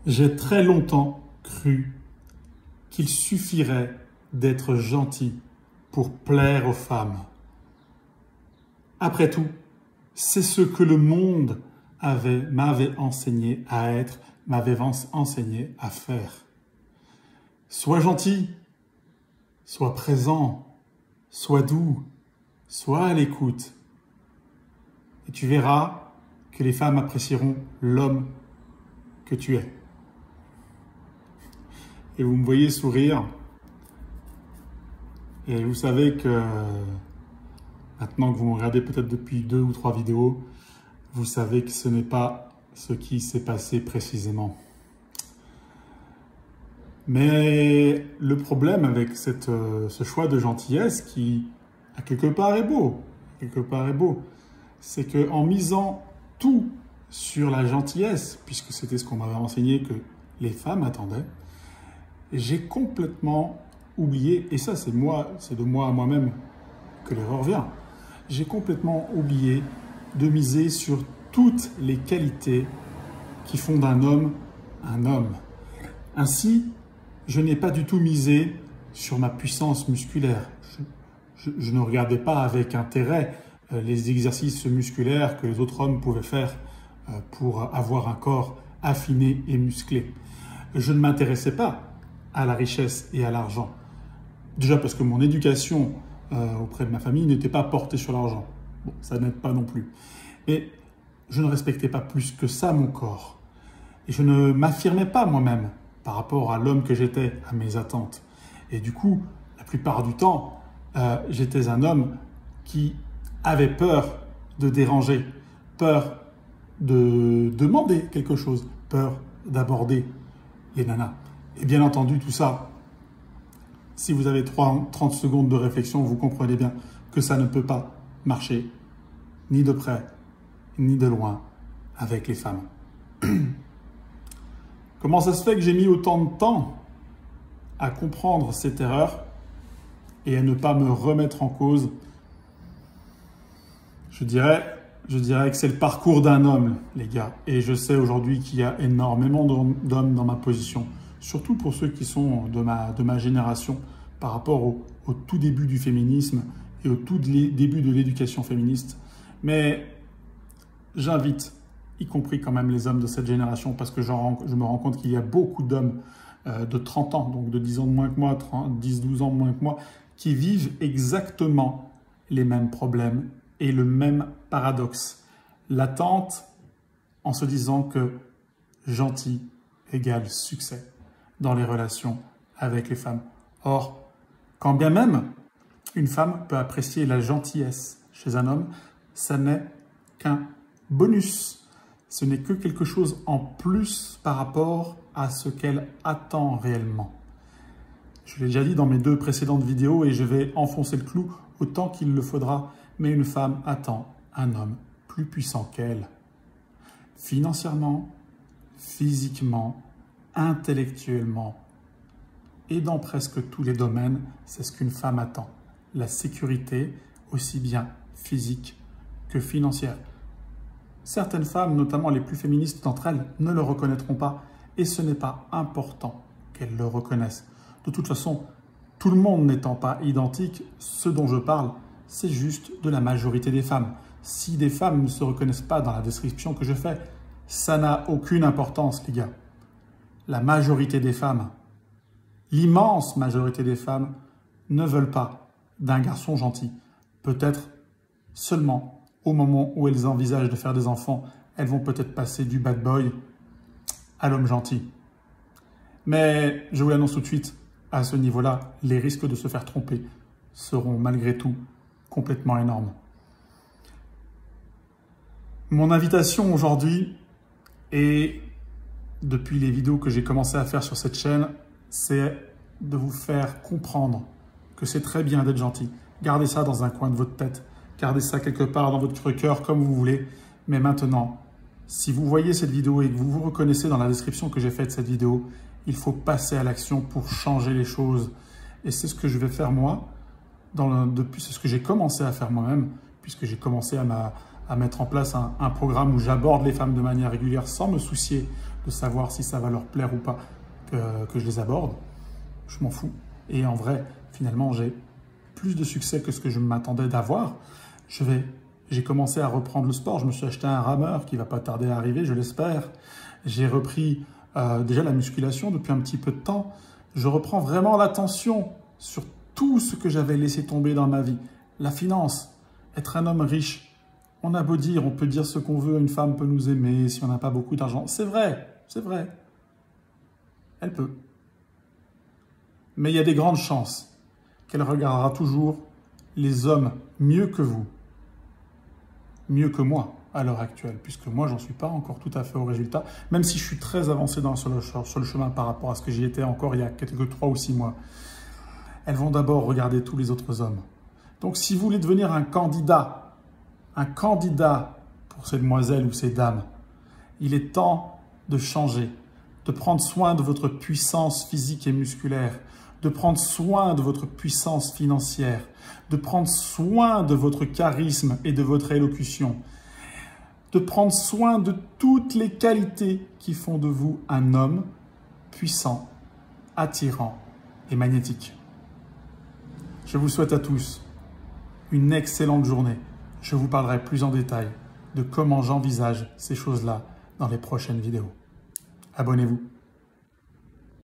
J'ai très longtemps cru qu'il suffirait d'être gentil pour plaire aux femmes. Après tout, c'est ce que le monde m'avait enseigné à être, m'avait enseigné à faire. Sois gentil, sois présent, sois doux, sois à l'écoute. Et tu verras que les femmes apprécieront l'homme que tu es. Et vous me voyez sourire. Et vous savez que maintenant que vous me regardez peut-être depuis 2 ou 3 vidéos, vous savez que ce n'est pas ce qui s'est passé précisément. Mais le problème avec ce choix de gentillesse qui, à quelque part, est beau, c'est qu'en misant tout sur la gentillesse, puisque c'était ce qu'on m'avait enseigné que les femmes attendaient, j'ai complètement oublié, et ça c'est de moi à moi-même que l'erreur vient, j'ai complètement oublié de miser sur toutes les qualités qui font d'un homme un homme. Ainsi, je n'ai pas du tout misé sur ma puissance musculaire. Je ne regardais pas avec intérêt les exercices musculaires que les autres hommes pouvaient faire pour avoir un corps affiné et musclé. Je ne m'intéressais pas à la richesse et à l'argent. Déjà parce que mon éducation auprès de ma famille n'était pas portée sur l'argent. Bon, ça n'aide pas non plus. Mais je ne respectais pas plus que ça mon corps. Et je ne m'affirmais pas moi-même par rapport à l'homme que j'étais, à mes attentes. Et du coup, la plupart du temps, j'étais un homme qui avait peur de déranger, peur de demander quelque chose, peur d'aborder les nanas. Et bien entendu, tout ça, si vous avez 30 secondes de réflexion, vous comprenez bien que ça ne peut pas marcher, ni de près, ni de loin, avec les femmes. Comment ça se fait que j'ai mis autant de temps à comprendre cette erreur et à ne pas me remettre en cause? Je dirais que c'est le parcours d'un homme, les gars. Et je sais aujourd'hui qu'il y a énormément d'hommes dans ma position, surtout pour ceux qui sont de ma génération, par rapport au tout début du féminisme et au tout début de l'éducation féministe. Mais j'invite, y compris quand même les hommes de cette génération, parce que je me rends compte qu'il y a beaucoup d'hommes de 30 ans, donc de 10 ans de moins que moi, 10-12 ans de moins que moi, qui vivent exactement les mêmes problèmes et le même paradoxe. L'attente en se disant que gentil égale succès dans les relations avec les femmes. Or, quand bien même une femme peut apprécier la gentillesse chez un homme, ça n'est qu'un bonus. Ce n'est que quelque chose en plus par rapport à ce qu'elle attend réellement. Je l'ai déjà dit dans mes 2 précédentes vidéos et je vais enfoncer le clou autant qu'il le faudra, mais une femme attend un homme plus puissant qu'elle. Financièrement, physiquement, intellectuellement et dans presque tous les domaines, c'est ce qu'une femme attend. La sécurité, aussi bien physique que financière. Certaines femmes, notamment les plus féministes d'entre elles, ne le reconnaîtront pas et ce n'est pas important qu'elles le reconnaissent. De toute façon, tout le monde n'étant pas identique, ce dont je parle, c'est juste de la majorité des femmes. Si des femmes ne se reconnaissent pas dans la description que je fais, ça n'a aucune importance, les gars. La majorité des femmes, l'immense majorité des femmes, ne veulent pas d'un garçon gentil. Peut-être seulement au moment où elles envisagent de faire des enfants, elles vont peut-être passer du bad boy à l'homme gentil. Mais je vous l'annonce tout de suite, à ce niveau-là, les risques de se faire tromper seront malgré tout complètement énormes. Mon invitation aujourd'hui, et depuis les vidéos que j'ai commencé à faire sur cette chaîne, c'est de vous faire comprendre que c'est très bien d'être gentil. Gardez ça dans un coin de votre tête, gardez ça quelque part dans votre cœur comme vous voulez. Mais maintenant, si vous voyez cette vidéo et que vous vous reconnaissez dans la description que j'ai faite de cette vidéo, il faut passer à l'action pour changer les choses. Et c'est ce que je vais faire moi, c'est ce que j'ai commencé à faire moi-même, puisque j'ai commencé à mettre en place un programme où j'aborde les femmes de manière régulière sans me soucier de savoir si ça va leur plaire ou pas que je les aborde. Je m'en fous. Et en vrai, finalement, j'ai plus de succès que ce que je m'attendais d'avoir. J'ai commencé à reprendre le sport. Je me suis acheté un rameur qui va pas tarder à arriver, je l'espère. J'ai repris déjà la musculation depuis un petit peu de temps. Je reprends vraiment l'attention sur tout ce que j'avais laissé tomber dans ma vie. La finance, être un homme riche. On a beau dire, on peut dire ce qu'on veut, une femme peut nous aimer si on n'a pas beaucoup d'argent. C'est vrai, c'est vrai. Elle peut. Mais il y a des grandes chances qu'elle regardera toujours les hommes mieux que vous, mieux que moi à l'heure actuelle, puisque moi, j'en suis pas encore tout à fait au résultat, même si je suis très avancé sur le chemin par rapport à ce que j'y étais encore il y a quelques 3 ou 6 mois. Elles vont d'abord regarder tous les autres hommes. Donc, si vous voulez devenir un candidat pour ces demoiselles ou ces dames, il est temps de changer, de prendre soin de votre puissance physique et musculaire, de prendre soin de votre puissance financière, de prendre soin de votre charisme et de votre élocution, de prendre soin de toutes les qualités qui font de vous un homme puissant, attirant et magnétique. Je vous souhaite à tous une excellente journée. Je vous parlerai plus en détail de comment j'envisage ces choses-là dans les prochaines vidéos. Abonnez-vous.